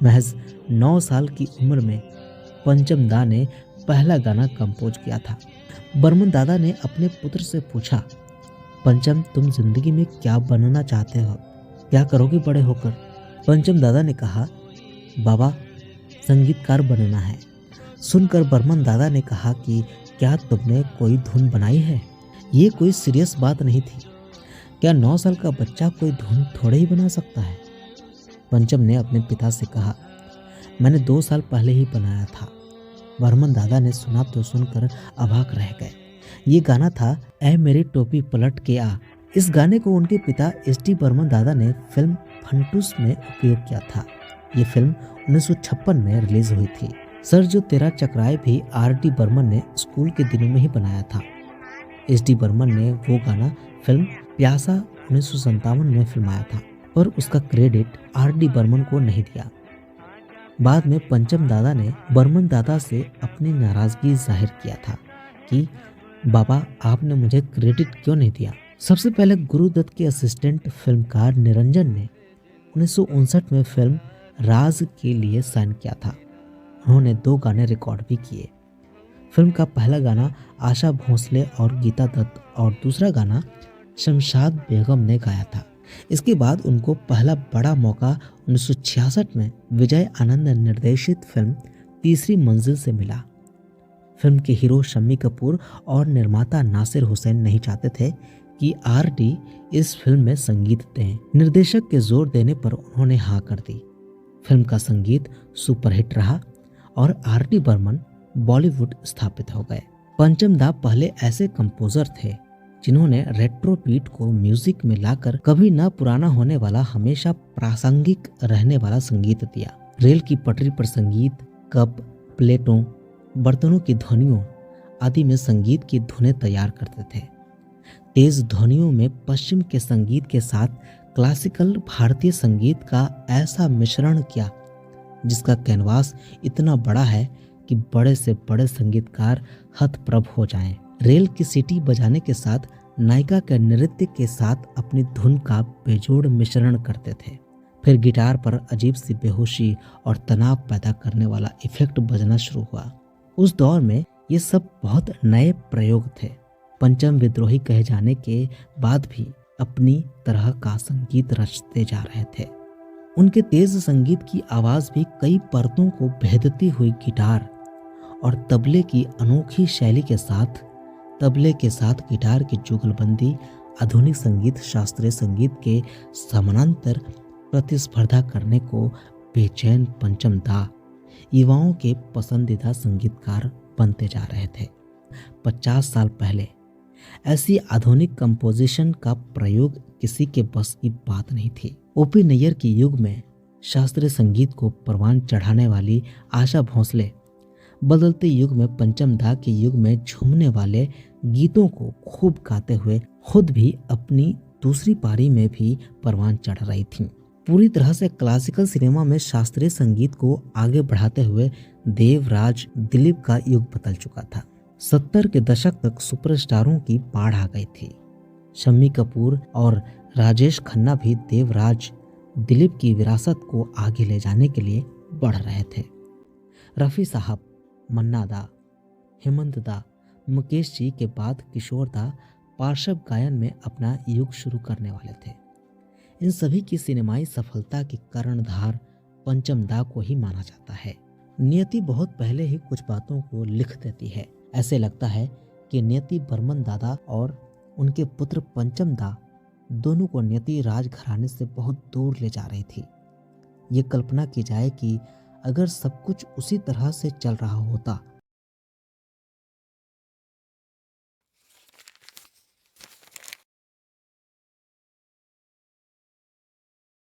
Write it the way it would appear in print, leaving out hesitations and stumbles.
महज 9 साल की उम्र में पंचम दा ने पहला गाना कंपोज किया था। बर्मन दादा ने अपने पुत्र से पूछा, पंचम तुम जिंदगी में क्या बनना चाहते हो, क्या करोगे बड़े होकर? पंचम दादा ने कहा, बाबा संगीतकार बनना है। सुनकर बर्मन दादा ने कहा कि क्या तुमने कोई धुन बनाई है? ये कोई सीरियस बात नहीं थी। क्या 9 साल का बच्चा कोई धुन थोड़े ही बना सकता है? पंचम ने अपने पिता से कहा, मैंने 2 साल पहले ही बनाया था। बर्मन दादा ने सुना तो सुनकर अवाक रह गए। ये गाना था ऐ मेरी टोपी पलट के आ। इस गाने को उनके पिता एस.डी. बर्मन दादा ने फिल्म फंटूस में उपयोग किया था। ये फिल्म 1956 में रिलीज हुई थी। सर जो तेरा चक्राए भी आर.डी. बर्मन ने स्कूल के दिनों में ही बनाया था। एस.डी. बर्मन ने वो गाना फिल्म प्यासा 1957 में फिल्माया था, पर उसका क्रेडिट आर.डी. बर्मन को नहीं दिया। बाद में पंचम दादा ने बर्मन दादा से अपनी नाराजगी जाहिर किया था कि बाबा आपने मुझे क्रेडिट क्यों नहीं दिया। सबसे पहले गुरुदत्त के असिस्टेंट फिल्मकार निरंजन ने 1959 में फिल्म राज के लिए साइन किया था। उन्होंने 2 गाने रिकॉर्ड भी किए। फिल्म का पहला गाना आशा भोसले और गीता दत्त और दूसरा गाना शमशाद बेगम ने गाया था। इसके बाद उनको पहला बड़ा मौका 1966 में विजय आनंद निर्देशित फिल्म तीसरी मंजिल से मिला। फिल्म के हीरो शम्मी कपूर और निर्माता नासिर हुसैन नहीं चाहते थे कि आर.डी. इस फिल्म में संगीत दें। निर्देशक के जोर देने पर उन्होंने हाँ कर दी। फिल्म का संगीत सुपरहिट रहा और आर.डी. बर्मन बॉलीवुड स्थापित हो गए। पंचम दा पहले ऐसे कंपोजर थे जिन्होंने रेट्रो बीट को म्यूजिक में लाकर कभी न पुराना होने वाला, हमेशा प्रासंगिक रहने वाला संगीत दिया। रेल की पटरी पर संगीत, कप, प्लेटों, बर्तनों की ध्वनियों आदि में संगीत की धुनें तैयार करते थे। तेज ध्वनियों में पश्चिम के संगीत के साथ क्लासिकल भारतीय संगीत का ऐसा मिश्रण किया जिसका कैनवास इतना बड़ा है कि बड़े से बड़े संगीतकार हतप्रभ हो जाएं। रेल की सीटी बजाने के साथ नायिका के नृत्य के साथ अपनी धुन का बेजोड़ मिश्रण करते थे। फिर गिटार पर अजीब सी बेहोशी और तनाव पैदा करने वाला इफेक्ट बजना शुरू हुआ। उस दौर में ये सब बहुत नए प्रयोग थे। पंचम विद्रोही कहे जाने के बाद भी अपनी तरह का संगीत रचते जा रहे थे। उनके तेज संगीत की आवाज भी कई परतों को भेदती हुई गिटार और तबले की अनोखी शैली के साथ, तबले के साथ गिटार की जुगलबंदी आधुनिक संगीत शास्त्रीय संगीत के समानांतर प्रतिस्पर्धा करने को बेचैन पंचम दा युवाओं के पसंदीदा संगीतकार बनते जा रहे थे। 50 साल पहले ऐसी आधुनिक कंपोजिशन का प्रयोग किसी के बस की बात नहीं थी। ओपी नैयर के युग में शास्त्रीय संगीत को परवान चढ़ाने वाली आशा भोसले बदलते युग में पंचम दा के युग में झूमने वाले गीतों को खूब गाते हुए खुद भी अपनी दूसरी पारी में भी परवान चढ़ रही थीं। पूरी तरह से क्लासिकल सिनेमा में शास्त्रीय संगीत को आगे बढ़ाते हुए देवराज दिलीप का युग बदल चुका था। 70 के दशक तक सुपरस्टारों की बाढ़ आ गई थी। शम्मी कपूर और राजेश खन्ना भी देवराज दिलीप की विरासत को आगे ले जाने के लिए बढ़ रहे थे। रफ़ी साहब, मन्ना दा, हेमंत दा, मुकेश जी के बाद किशोर दा पार्श्व गायन में अपना युग शुरू करने वाले थे। इन सभी की सिनेमाई सफलता की कर्णधार पंचम दा को ही माना जाता है। नियति बहुत पहले ही कुछ बातों को लिख देती है। ऐसे लगता है कि नियति बर्मन दादा और उनके पुत्र पंचम दा दोनों को नियति राजघराने से बहुत दूर ले जा रही थी। ये कल्पना की जाए कि अगर सब कुछ उसी तरह से चल रहा होता